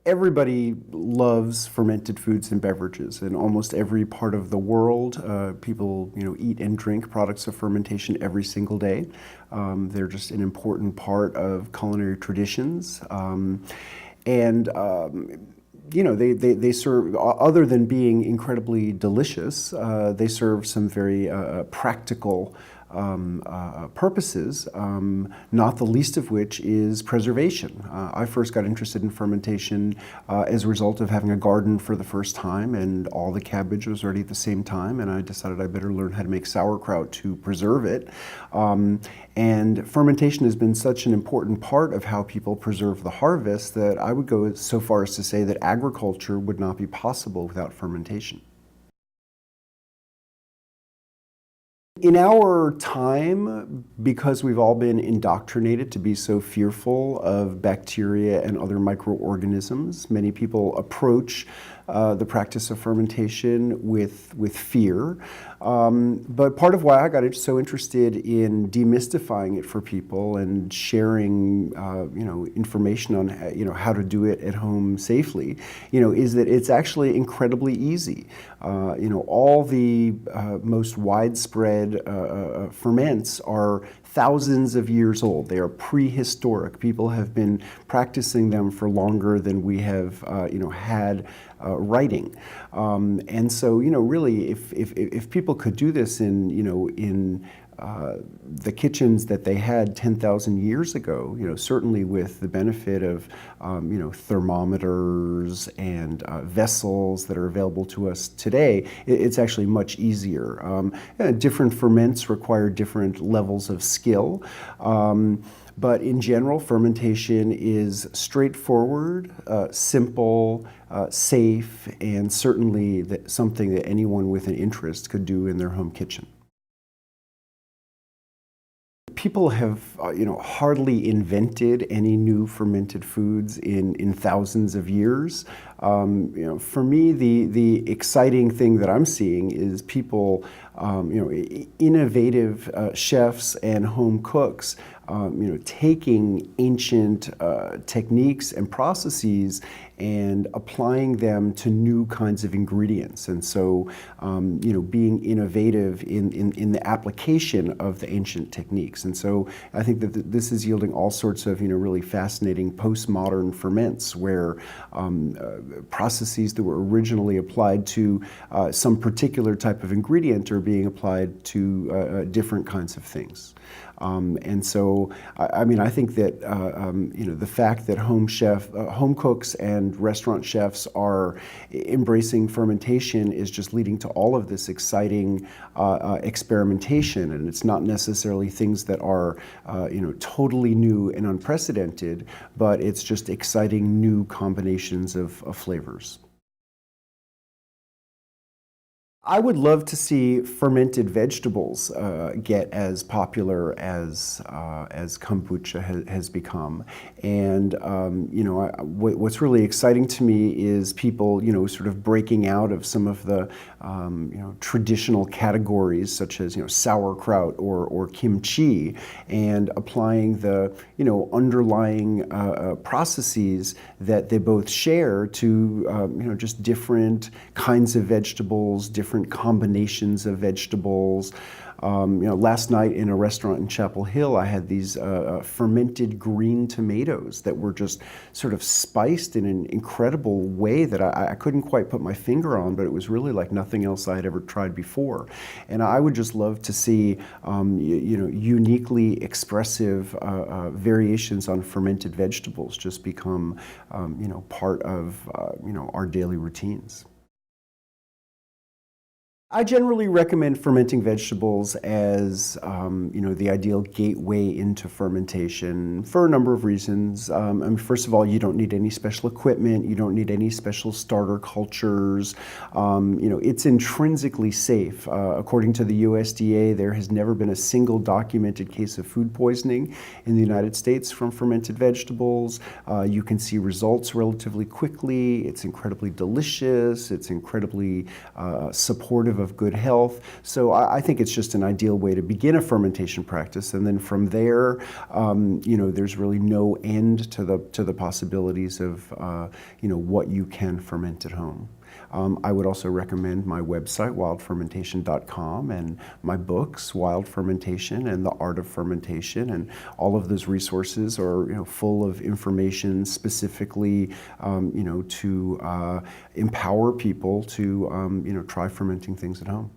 Everybody loves fermented foods and beverages. In almost every part of the world, people eat and drink products of fermentation every single day. They're just an important part of culinary traditions. They serve, other than being incredibly delicious, they serve some very practical purposes, not the least of which is preservation. I first got interested in fermentation as a result of having a garden for the first time, and all the cabbage was ready at the same time, and I decided I better learn how to make sauerkraut to preserve it. And fermentation has been such an important part of how people preserve the harvest that I would go so far as to say that agriculture would not be possible without fermentation. In our time, because we've all been indoctrinated to be so fearful of bacteria and other microorganisms, many people approach the practice of fermentation with fear. But part of why I got so interested in demystifying it for people and sharing, information on how to do it at home safely, is that it's actually incredibly easy. All the most widespread ferments are thousands of years old. They are prehistoric. People have been practicing them for longer than we have, had writing. And so, really, if people could do this in the kitchens that they had 10,000 years ago, certainly with the benefit of, thermometers and vessels that are available to us today, it's actually much easier. Different ferments require different levels of skill. But in general, fermentation is straightforward, simple, safe, and certainly something that anyone with an interest could do in their home kitchen. People have, hardly invented any new fermented foods in thousands of years. For me, the exciting thing that I'm seeing is people, innovative chefs and home cooks, taking ancient techniques and processes and applying them to new kinds of ingredients. And so, being innovative in the application of the ancient techniques. And so I think that this is yielding all sorts of, really fascinating postmodern ferments where processes that were originally applied to some particular type of ingredient are being applied to different kinds of things. And so, I think that the fact that home cooks and restaurant chefs are embracing fermentation is just leading to all of this exciting experimentation. And it's not necessarily things that are totally new and unprecedented, but it's just exciting new combinations of flavors. I would love to see fermented vegetables get as popular as kombucha has become. And what's really exciting to me is people sort of breaking out of some of the traditional categories such as sauerkraut or kimchi, and applying the underlying processes that they both share to just different kinds of vegetables, different combinations of vegetables. Last night in a restaurant in Chapel Hill, I had these fermented green tomatoes that were just sort of spiced in an incredible way that I couldn't quite put my finger on, but it was really like nothing else I had ever tried before. And I would just love to see, uniquely expressive variations on fermented vegetables just become, part of, our daily routines. I generally recommend fermenting vegetables as, the ideal gateway into fermentation for a number of reasons. First of all, you don't need any special equipment. You don't need any special starter cultures. It's intrinsically safe. According to the USDA, there has never been a single documented case of food poisoning in the United States from fermented vegetables. You can see results relatively quickly. It's incredibly delicious. It's incredibly supportive of good health. So I think it's just an ideal way to begin a fermentation practice, and then from there, there's really no end to the possibilities of what you can ferment at home. I would also recommend my website, wildfermentation.com, and my books, Wild Fermentation and The Art of Fermentation, and all of those resources are full of information specifically to empower people to try fermenting things at home.